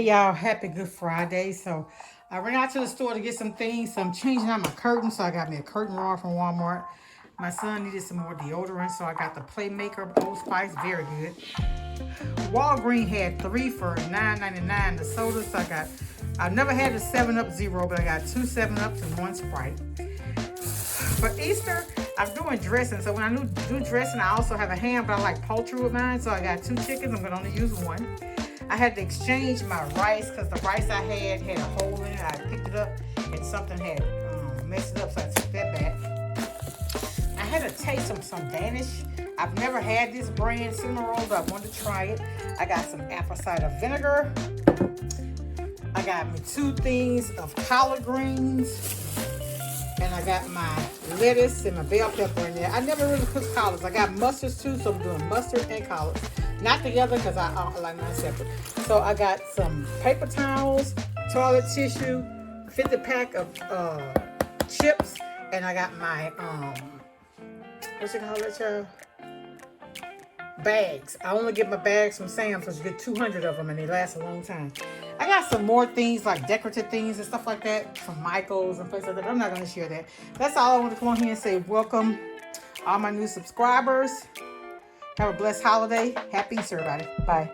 Hey y'all, happy Good Friday. So I ran out to the store to get some things. So I'm changing out my curtains. So I got me a curtain rod from Walmart. My son needed some more deodorant, so I got the Playmaker Old Spice, very good. Walgreens had 3 for $9.99. The sodas I've never had the 7-Up Zero, but I got 2 7-Ups and 1 Sprite. For Easter, I'm doing dressing. So when I do dressing, I also have a ham, but I like poultry with mine. So I got 2 chickens. I'm going to only use 1. I had to exchange my rice because the rice I had a hole in it. I picked it up and something had messed it up, so I took that back. I had to taste some Danish. I've never had this brand cinnamon rolls, but I wanted to try it. I got some apple cider vinegar. I got me 2 things of collard greens. And I got my lettuce and my bell pepper in there. I never really cook collards. I got mustards too, so I'm doing mustard and collards. Not together because I like mine separate. So I got some paper towels, toilet tissue, 50 pack of chips, and I got my what you call that, child? Bags. I only get my bags from Sam's because you get 200 of them and they last a long time. I got some more things like decorative things and stuff like that from Michael's and places like that. But I'm not going to share that. That's all I want to come on here and say. Welcome all my new subscribers. Have a blessed holiday. Happy Easter, everybody. Bye.